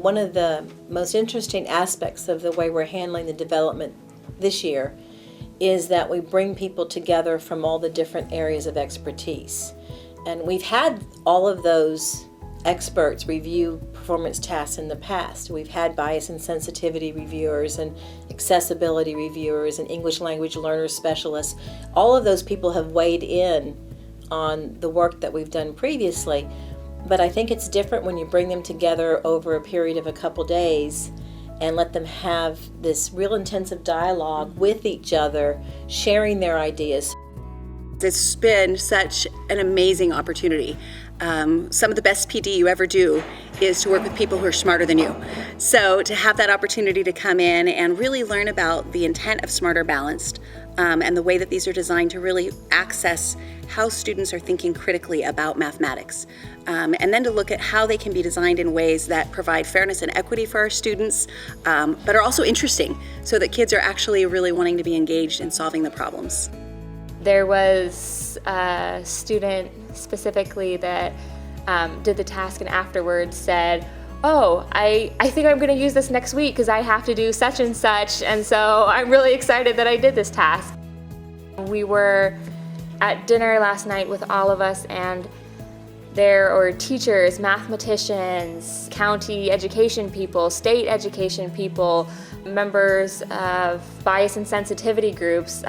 one of the most interesting aspects of the way we're handling the development this year is that we bring people together from all the different areas of expertise. And we've had all of those experts review performance tasks in the past. We've had bias and sensitivity reviewers and accessibility reviewers and English language learner specialists. All of those people have weighed in on the work that we've done previously. But I think it's different when you bring them together over a period of a couple days and let them have this real intensive dialogue with each other, sharing their ideas. It's been such an amazing opportunity. Some of the best PD you ever do is to work with people who are smarter than you. So to have that opportunity to come in and really learn about the intent of Smarter Balanced and the way that these are designed to really access how students are thinking critically about mathematics. And then to look at how they can be designed in ways that provide fairness and equity for our students, but are also interesting so that kids are actually really wanting to be engaged in solving the problems. There was a student specifically that did the task and afterwards said, oh, I think I'm going to use this next week because I have to do such and such, and so I'm really excited that I did this task. We were at dinner last night with all of us, and there were teachers, mathematicians, county education people, state education people, members of bias and sensitivity groups,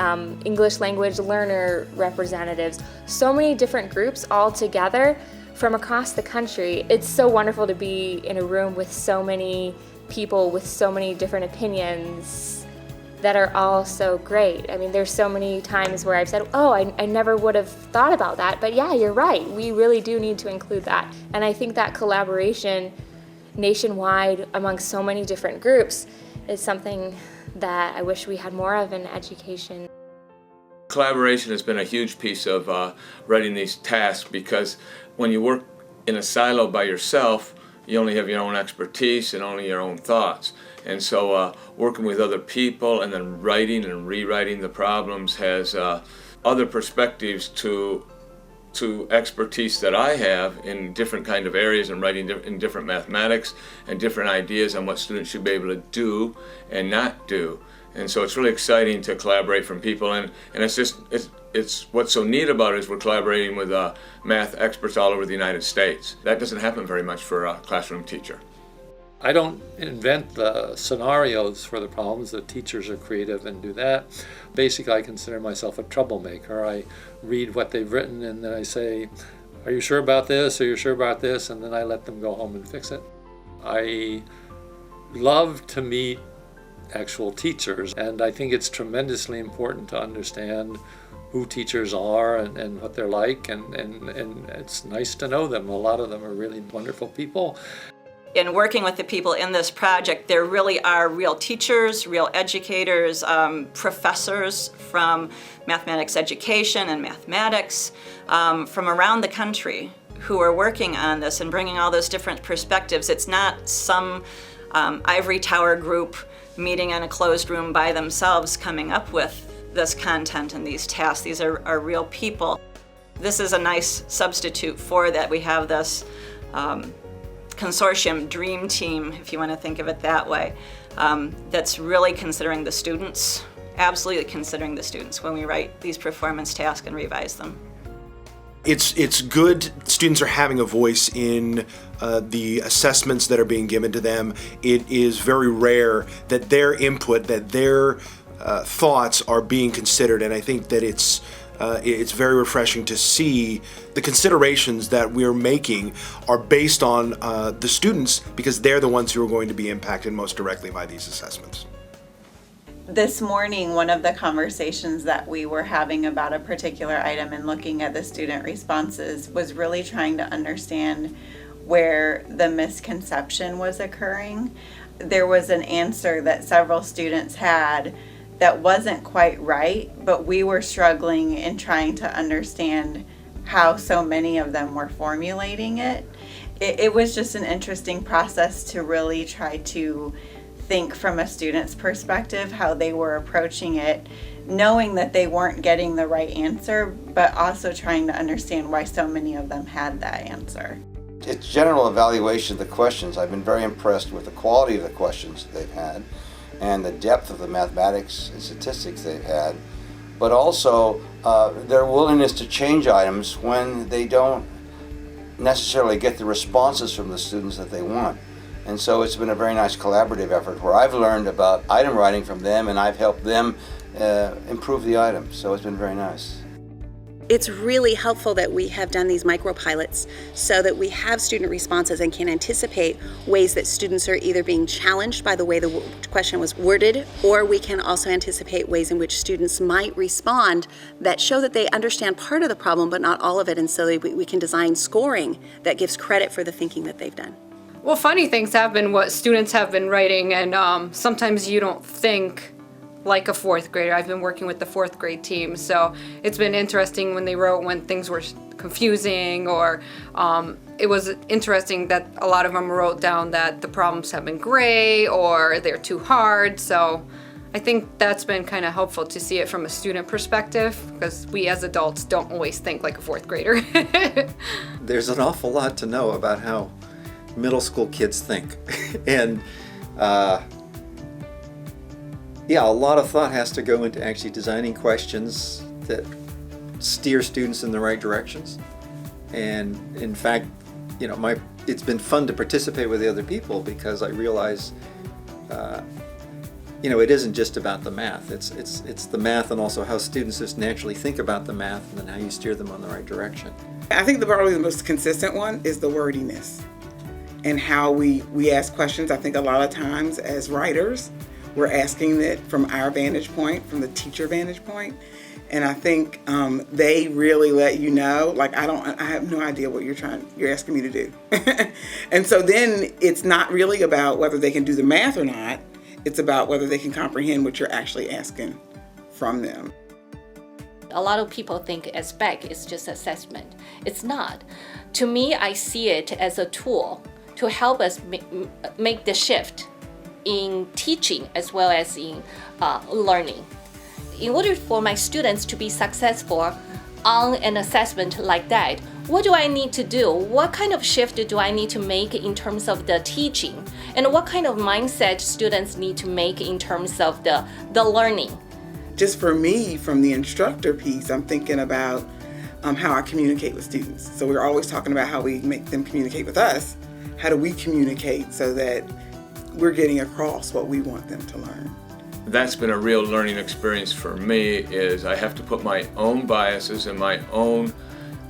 English language learner representatives, so many different groups all together from across the country. It's so wonderful to be in a room with so many people with so many different opinions that are all so great. I mean, there's so many times where I've said, oh, I never would have thought about that, but yeah, you're right. We really do need to include that. And I think that collaboration nationwide among so many different groups is something that I wish we had more of in education. Collaboration has been a huge piece of writing these tasks, because when you work in a silo by yourself, you only have your own expertise and only your own thoughts. And so working with other people and then writing and rewriting the problems has other perspectives to expertise that I have in different kind of areas, and writing in different mathematics and different ideas on what students should be able to do and not do. And so it's really exciting to collaborate from people, and it's what's so neat about it is we're collaborating with math experts all over the United States. That doesn't happen very much for a classroom teacher. I don't invent the scenarios for the problems. The teachers are creative and do that. Basically, I consider myself a troublemaker. I read what they've written and then I say, are you sure about this? Are you sure about this? And then I let them go home and fix it. I love to meet actual teachers, and I think it's tremendously important to understand who teachers are and what they're like, and it's nice to know them. A lot of them are really wonderful people. In working with the people in this project, there really are real teachers, real educators, professors from mathematics education and mathematics from around the country who are working on this and bringing all those different perspectives. It's not some ivory tower group meeting in a closed room by themselves coming up with this content and these tasks. These are real people. This is a nice substitute for that. We have this consortium dream team, if you want to think of it that way, that's really considering the students, absolutely considering the students when we write these performance tasks and revise them. It's good students are having a voice in the assessments that are being given to them. It is very rare that their input, that their thoughts are being considered, and I think that it's very refreshing to see the considerations that we're making are based on the students, because they're the ones who are going to be impacted most directly by these assessments. This morning, one of the conversations that we were having about a particular item and looking at the student responses was really trying to understand where the misconception was occurring. There was an answer that several students had that wasn't quite right, but we were struggling in trying to understand how so many of them were formulating it. It was just an interesting process to really try to think from a student's perspective how they were approaching it, knowing that they weren't getting the right answer, but also trying to understand why so many of them had that answer. it's general evaluation of the questions. I've been very impressed with the quality of the questions that they've had and the depth of the mathematics and statistics they've had, but also their willingness to change items when they don't necessarily get the responses from the students that they want. And so it's been a very nice collaborative effort where I've learned about item writing from them and I've helped them improve the items. So it's been very nice. It's really helpful that we have done these micro-pilots so that we have student responses and can anticipate ways that students are either being challenged by the way the question was worded, or we can also anticipate ways in which students might respond that show that they understand part of the problem but not all of it, and so we can design scoring that gives credit for the thinking that they've done. Well, funny things have been what students have been writing, and sometimes you don't think like a fourth grader. I've been working with the fourth grade team, so it's been interesting when they wrote when things were confusing, or it was interesting that a lot of them wrote down that the problems have been gray or they're too hard. So I think that's been kind of helpful to see it from a student perspective, because we as adults don't always think like a fourth grader. There's an awful lot to know about how middle school kids think. And yeah, a lot of thought has to go into actually designing questions that steer students in the right directions. And in fact, you know, it's been fun to participate with the other people, because I realize, you know, it isn't just about the math. It's the math and also how students just naturally think about the math, and then how you steer them on the right direction. I think probably the most consistent one is the wordiness and how we ask questions. I think a lot of times as writers, we're asking it from our vantage point, from the teacher vantage point. And I think they really let you know, like, I have no idea what you're asking me to do. And so then it's not really about whether they can do the math or not. It's about whether they can comprehend what you're actually asking from them. A lot of people think SBAC is just assessment. It's not. To me, I see it as a tool to help us make the shift in teaching as well as in learning. In order for my students to be successful on an assessment like that, what do I need to do? What kind of shift do I need to make in terms of the teaching? And what kind of mindset students need to make in terms of the learning? Just for me, from the instructor piece, I'm thinking about how I communicate with students. So we're always talking about how we make them communicate with us. How do we communicate so that we're getting across what we want them to learn? That's been a real learning experience for me, is I have to put my own biases and my own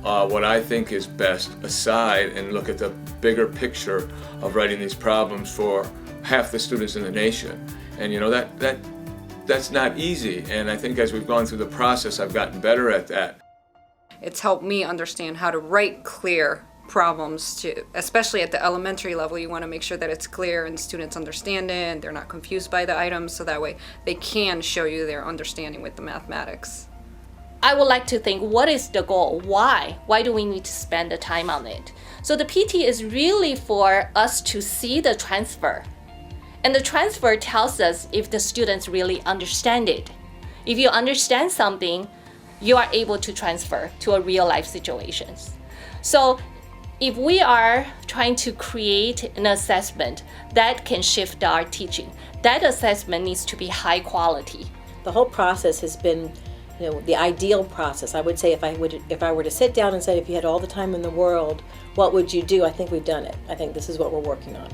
what I think is best aside and look at the bigger picture of writing these problems for half the students in the nation. And you know, that's not easy, and I think as we've gone through the process, I've gotten better at that. It's helped me understand how to write clear problems, especially at the elementary level. You want to make sure that it's clear and students understand it and they're not confused by the items, so that way they can show you their understanding with the mathematics. I would like to think, what is the goal? Why? Why do we need to spend the time on it? So the PT is really for us to see the transfer. And the transfer tells us if the students really understand it. If you understand something, you are able to transfer to a real life situations. So if we are trying to create an assessment that can shift our teaching, that assessment needs to be high quality. The whole process has been, you know, the ideal process. I would say if I were to sit down and say, if you had all the time in the world, what would you do? I think we've done it. I think this is what we're working on.